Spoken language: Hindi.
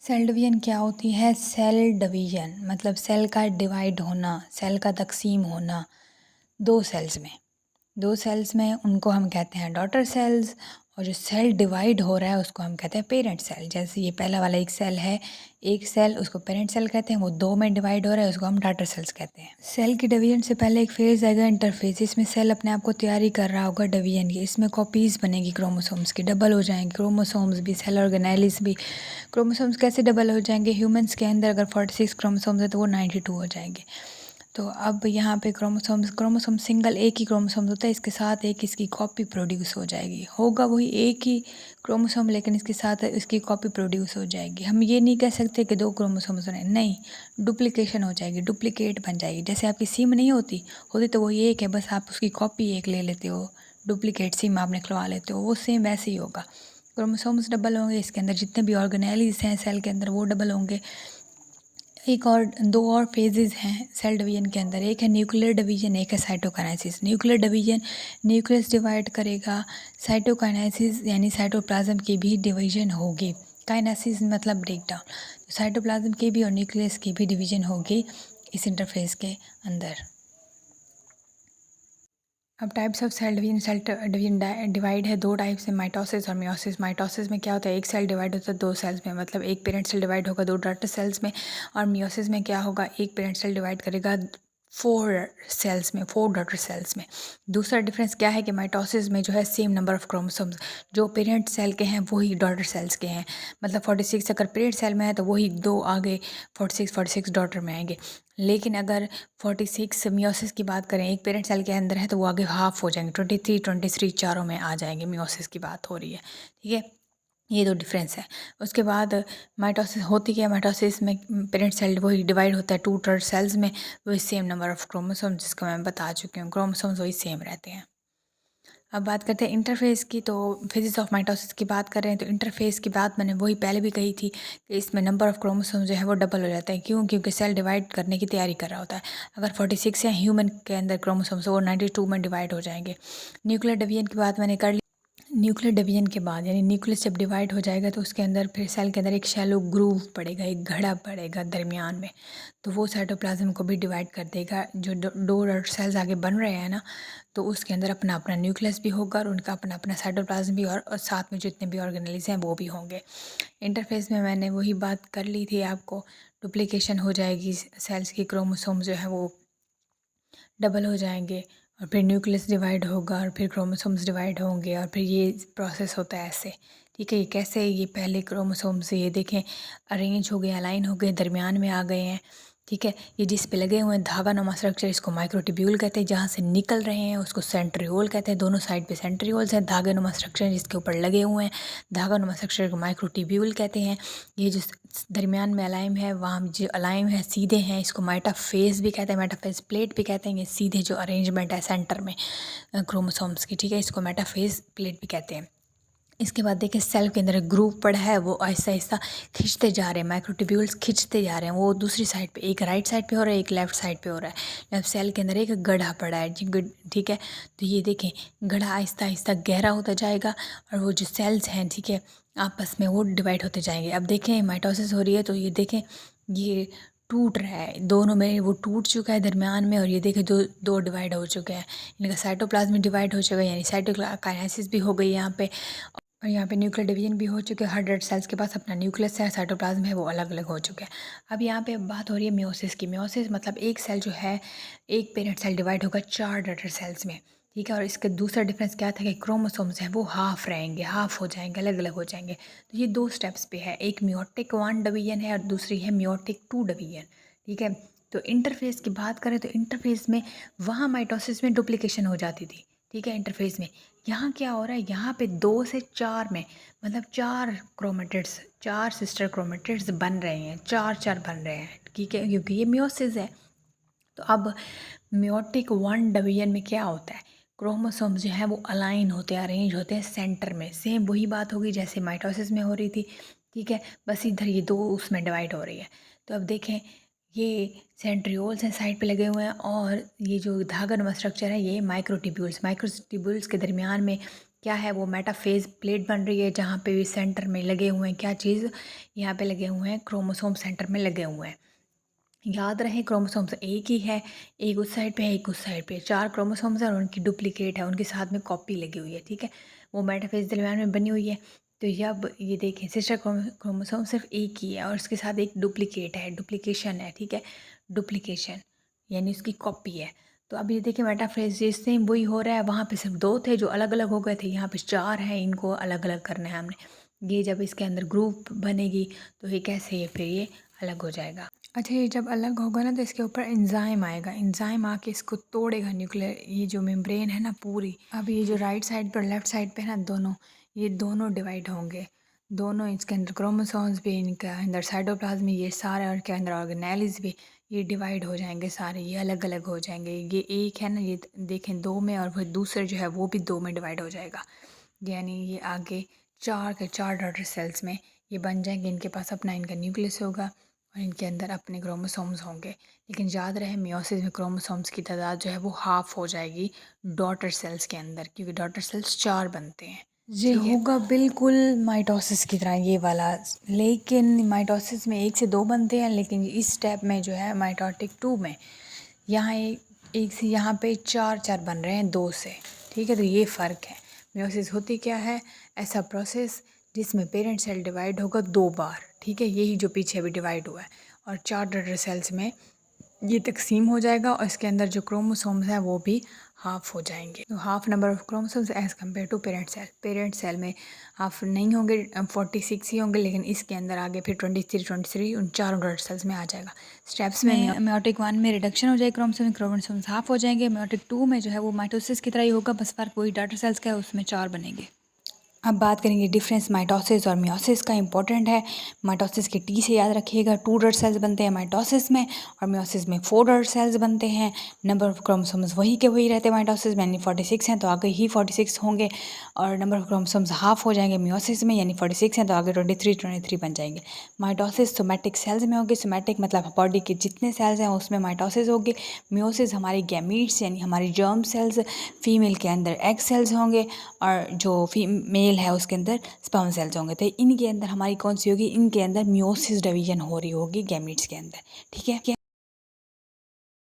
सेल डिवीज़न क्या होती है? सेल डिवीज़न मतलब सेल का डिवाइड होना, सेल का तक़सीम होना 2 सेल्स में। 2 सेल्स में उनको हम कहते हैं डॉटर सेल्स, और जो सेल डिवाइड हो रहा है उसको हम कहते हैं पेरेंट सेल। जैसे ये पहला वाला एक सेल है, एक सेल उसको पेरेंट सेल कहते हैं, वो 2 में डिवाइड हो रहा है उसको हम डॉटर सेल्स कहते हैं। सेल की डिवीज़न से पहले एक फेज़ आएगा इंटरफेज़, इसमें सेल अपने आप को तैयारी कर रहा होगा डिवीज़न की। इसमें कॉपीज़ बनेगी क्रोमोसोम्स की, डबल हो जाएंगे क्रोमोसोम्स भी, सेल ऑर्गेनेलिस भी। क्रोमोसोम्स कैसे डबल हो जाएंगे? ह्यूमंस के अंदर अगर 46 क्रोमोसोम्स है तो वो 92 हो जाएंगे। तो अब यहाँ पे क्रोमोसोम सिंगल एक ही क्रोमोसोम होता है, इसके साथ एक इसकी कॉपी प्रोड्यूस हो जाएगी। होगा वही एक ही क्रोमोसोम, लेकिन इसके साथ इसकी कॉपी प्रोड्यूस हो जाएगी। हम ये नहीं कह सकते कि 2 क्रोमोसोम्स बने, नहीं, डुप्लीकेशन हो जाएगी, डुप्लीकेट बन जाएगी। जैसे आपकी सिम नहीं होती होती तो वही एक है, बस आप उसकी कॉपी एक ले लेते हो, डुप्लीकेट सिम आप निकलवा लेते हो, वो सेम वैसे ही होगा। क्रोमोसोम्स डबल होंगे, इसके अंदर जितने भी ऑर्गेनेलिस हैं सेल के अंदर वो डबल होंगे। एक और 2 और फेजेस हैं सेल डिवीजन के अंदर, एक है न्यूक्लियर डिवीजन, एक है cytokinesis. Nuclear division nucleus divide करेगा, साइटोकाइनेसिस यानी साइटोप्लाज्म की भी डिवीजन होगी। काइनेसिस मतलब ब्रेक डाउन, साइटोप्लाज्म की भी और न्यूक्लियस की भी डिवीजन होगी इस इंटरफेस के अंदर। अब types of cell division, cell division divide है 2 टाइप से, माइटोसिस और मियोसिस। माइटोसिस में क्या होता है, एक सेल डिवाइड होता है 2 सेल्स में, मतलब एक पेरेंट सेल डिवाइड होगा 2 डॉटर सेल्स में। और मियोसिस में क्या होगा, एक पेरेंट सेल डिवाइड करेगा 4 सेल्स में, 4 डॉटर सेल्स में। दूसरा डिफरेंस क्या है कि माइटोसिस में जो है सेम नंबर ऑफ क्रोमोसोम्स जो पेरेंट सेल के हैं वही डॉटर सेल्स के हैं। मतलब 46 अगर पेरेंट सेल में है तो वही 2 आगे 46 डॉटर में आएंगे। लेकिन अगर 46 मियोसिस की बात करें, एक पेरेंट सेल के अंदर है तो वो आगे हाफ हो जाएंगे, 23 चारों में आ जाएंगे। मियोसिस की बात हो रही है, ठीक है, ये 2 डिफरेंस है। उसके बाद माइटोसिस होती क्या है, माइटोसिस में पेरेंट सेल वही डिवाइड होता है 2 डॉटर सेल्स में, वही सेम नंबर ऑफ क्रोमोसोम, जिसको मैं बता चुकी हूँ, क्रोमोसोम्स वही सेम रहते हैं। अब बात करते हैं इंटरफेस की, तो फिजिक्स ऑफ माइटोसिस की बात कर रहे हैं तो इंटरफेस की बात मैंने वही पहले भी कही थी कि इसमें नंबर ऑफ क्रोमोसोम जो है वो डबल हो जाता है। क्यों? क्योंकि सेल डिवाइड करने की तैयारी कर रहा होता है। अगर 46 है ह्यूमन के अंदर क्रोमोसोम्स, वो 92 में डिवाइड हो जाएंगे। न्यूक्लियर डिवीजन की बात मैंने कर ली। न्यूक्लियर डिवीजन के बाद यानी न्यूक्लियस जब डिवाइड हो जाएगा तो उसके अंदर फिर सेल के अंदर एक शैलो ग्रूव पड़ेगा, एक घड़ा पड़ेगा दरमियान में, तो वो साइटोप्लाज्म को भी डिवाइड कर देगा। जो 2 डॉटर सेल्स आगे बन रहे हैं ना, तो उसके अंदर अपना अपना न्यूक्लियस भी होगा और उनका अपना अपना साइटोप्लाज्म भी, और साथ में जितने भी ऑर्गेनेल्स हैं वो भी होंगे। इंटरफेस में मैंने वही बात कर ली थी आपको, डुप्लीकेशन हो जाएगी, सेल्स की क्रोमोसोम जो है वो डबल हो जाएंगे, और फिर न्यूक्लियस डिवाइड होगा और फिर क्रोमोसोम्स डिवाइड होंगे, और फिर ये प्रोसेस होता है ऐसे, ठीक है। ये कैसे, ये पहले क्रोमोसोम्स ये देखें अरेंज हो गए, अलाइन हो गए, दरमियान में आ गए हैं, ठीक है। ये जिस पे लगे हुए हैं धागा नुमा स्ट्रक्चर, इसको माइक्रोट्यूब्यूल कहते हैं। जहाँ से निकल रहे हैं उसको सेंट्रियोल कहते हैं। दोनों साइड पे सेंट्रियोल्स हैं, धागे नुमा स्ट्रक्चर जिसके ऊपर लगे हुए हैं धागा नुमा स्ट्रक्चर को माइक्रोट्यूब्यूल कहते हैं। ये जो दरमियान में अलाइम है, वहाँ जो अलाइम है सीधे हैं, इसको मेटाफेज भी कहते हैं, मेटाफेज प्लेट भी कहते हैं। ये सीधे जो अरेंजमेंट है सेंटर में क्रोमोसोम्स की, ठीक है, इसको मेटाफेज प्लेट भी कहते हैं। इसके बाद देखिए सेल के अंदर एक ग्रूव पड़ा है, वो आहिस्ता आहिस्ता खींचते जा रहे हैं, माइक्रोट्यूब्यूल्स खींचते जा रहे हैं। वो दूसरी साइड पे, एक राइट साइड पे हो रहा है, एक लेफ्ट साइड पे हो रहा है। जब सेल के अंदर एक गड्ढा पड़ा है जी, ठीक है, तो ये देखें गड्ढा आहिस्ता आहिस्ता गहरा होता जाएगा, और वो जो सेल्स हैं, ठीक है, आपस में वो डिवाइड होते जाएंगे। अब देखें माइटोसिस हो रही है तो ये देखें ये टूट रहा है, दोनों में वो टूट चुका है दरमियान में, और ये देखें दो डिवाइड हो चुके हैं। इनका साइटोप्लाज्म डिवाइड हो चुका है, यानी साइटोकाइनेसिस भी हो गई यहाँ पे, और यहाँ पे न्यूक्लियर डिवीजन भी हो चुके हैं। हर डेड सेल्स के पास अपना न्यूक्लियस है, साइटोप्लाज्म है, वो अलग अलग हो चुके हैं। अब यहाँ पे बात हो रही है मियोसिस की। मियोसिस मतलब एक सेल जो है, एक पेरेंट सेल डिवाइड होगा 4 डॉटर सेल्स में, ठीक है। और इसका दूसरा डिफरेंस क्या था कि क्रोमोसोम्स हैं वो हाफ रहेंगे, हाफ हो जाएंगे, अलग अलग हो जाएंगे। तो ये 2 स्टेप्स पे है, एक मियोटिक 1 डिवीजन है और दूसरी है मियोटिक 2 डिवीजन, ठीक है। तो इंटरफेस की बात करें तो इंटरफेस में वहाँ माइटोसिस में डुप्लीकेशन हो जाती थी, ठीक है, इंटरफेस में। यहाँ क्या हो रहा है, यहाँ पे 2 से 4 में, मतलब 4 क्रोमेटिड्स, 4 सिस्टर क्रोमेटिड्स बन रहे हैं, 4 बन रहे हैं, ठीक है, क्योंकि ये मियोसिस है। तो अब मियोटिक 1 डिवीजन में क्या होता है, क्रोमोसोम्स जो है वो अलाइन होते हैं, अरेंज होते हैं सेंटर में। सेम वही बात होगी जैसे माइटोसिस में हो रही थी, ठीक है, बस इधर ये 2 उसमें डिवाइड हो रही है। तो अब देखें ये सेंट्रियोल्स हैं साइड पे लगे हुए हैं, और ये जो धागा नुमा स्ट्रक्चर है ये माइक्रोट्यूब्यूल्स के दरमियान में क्या है वो मेटाफेज प्लेट बन रही है, जहाँ पे भी सेंटर में लगे हुए हैं क्या चीज़, यहाँ पे लगे हुए हैं क्रोमोसोम, सेंटर में लगे हुए हैं। याद रहे क्रोमोसोम्स एक ही है, एक उस साइड पे है एक उस साइड पे, 4 क्रोमोसोम्स हैं और उनकी डुप्लीकेट है, उनके साथ में कॉपी लगी हुई है, ठीक है। वो मेटाफेज दरमियान में बनी हुई है। तो ये अब ये देखें सिस्टर क्रोमोसोम सिर्फ एक ही है और उसके साथ एक डुप्लीकेट है, डुप्लीकेशन है, ठीक है, डुप्लीकेशन यानी उसकी कॉपी है। तो अब ये देखिए मेटाफेज ये सेम वही हो रहा है, वहाँ पे सिर्फ 2 थे जो अलग अलग हो गए थे, यहाँ पे 4 हैं, इनको अलग अलग करना है हमने। ये जब इसके अंदर ग्रुप बनेगी तो ये कैसे ये फिर ये अलग हो जाएगा। अच्छा ये जब अलग होगा ना तो इसके ऊपर एंजाइम आएगा, एंजाइम आके इसको तोड़ेगा न्यूक्लियर, ये जो मेम्ब्रेन है ना पूरी। अब ये जो राइट साइड पर लेफ्ट साइड पे है ना दोनों, ये दोनों डिवाइड होंगे, दोनों इसके अंदर क्रोमोसोम्स भी, इनका अंदर साइटोप्लाज्म, ये सारे और के अंदर ऑर्गेनेल्स भी, ये डिवाइड हो जाएंगे सारे, ये अलग अलग हो जाएंगे। ये एक है ना, ये देखें 2 में, और फिर दूसरे जो है वो भी 2 में डिवाइड हो जाएगा। यानी ये आगे 4 के 4 डॉटर सेल्स में ये बन जाएंगे, इनके पास अपना इनका न्यूक्लियस होगा और इनके अंदर अपने क्रोमोसोम्स होंगे। लेकिन याद रहे मियोसिस में क्रोमोसोम्स की तादाद जो है वो हाफ़ हो जाएगी डॉटर सेल्स के अंदर, क्योंकि डॉटर सेल्स 4 बनते हैं। ये होगा बिल्कुल माइटोसिस की तरह ये वाला, लेकिन माइटोसिस में 1 से 2 बनते हैं, लेकिन इस स्टेप में जो है माइटोटिक 2 में यहाँ एक से यहाँ पे 4 बन रहे हैं 2 से, ठीक है। तो ये फ़र्क है। मियोसिस होती क्या है, ऐसा प्रोसेस जिसमें पेरेंट सेल डिवाइड होगा 2 बार, ठीक है, यही जो पीछे अभी डिवाइड हुआ है, और 4 डॉटर सेल्स में ये तकसीम हो जाएगा और इसके अंदर जो क्रोमोसोम्स हैं वो भी हाफ़ हो जाएंगे। तो half number of chromosomes as compare to parent cell. Parent cell में हाफ़ नहीं होंगे, 46 ही होंगे, लेकिन इसके अंदर आगे फिर 23 उन चारों डॉटर सेल्स में आ जाएगा। स्टेप्स में मेयोटिक 1 में रिडक्शन हो जाएगी, क्रोमोसोम्स हाफ़ हो जाएंगे। मेयोटिक 2 में जो है वो माइटोसिस की तरह ही होगा, बस फ़र्क वही डॉटर सेल्स का है, उसमें 4 बनेंगे। अब बात करेंगे डिफरेंस माइटोसिस और मियोसिस का। इंपॉर्टेंट है, माइटोसिस के टी से याद रखिएगा, 2 डॉटर सेल्स बनते हैं माइटोसिस में, और मियोसिस में 4 डॉटर सेल्स बनते हैं। नंबर ऑफ क्रोमोसोम्स वही के वही रहते हैं माइटोसिस में, यानी 46 हैं तो आगे ही 46 होंगे, और नंबर ऑफ क्रोमोसोम्स हाफ हो जाएंगे मियोसिस में, यानी 46 हैं तो आगे 23 बन जाएंगे। माइटोसिस सोमैटिक सेल्स में होगी, सोमैटिक मतलब बॉडी के जितने सेल्स हैं उसमें माइटोसिस होगी। मियोसिस हमारी गैमीट्स यानी हमारी जर्म सेल्स, फीमेल के अंदर एग सेल्स होंगे, और जो फीमेल है उसके अंदर स्पर्म सेल्स होंगे। तो इनके अंदर हमारी कौन सी होगी, इनके अंदर मियोसिस डिवीजन हो रही होगी गैमीट्स के अंदर, ठीक है।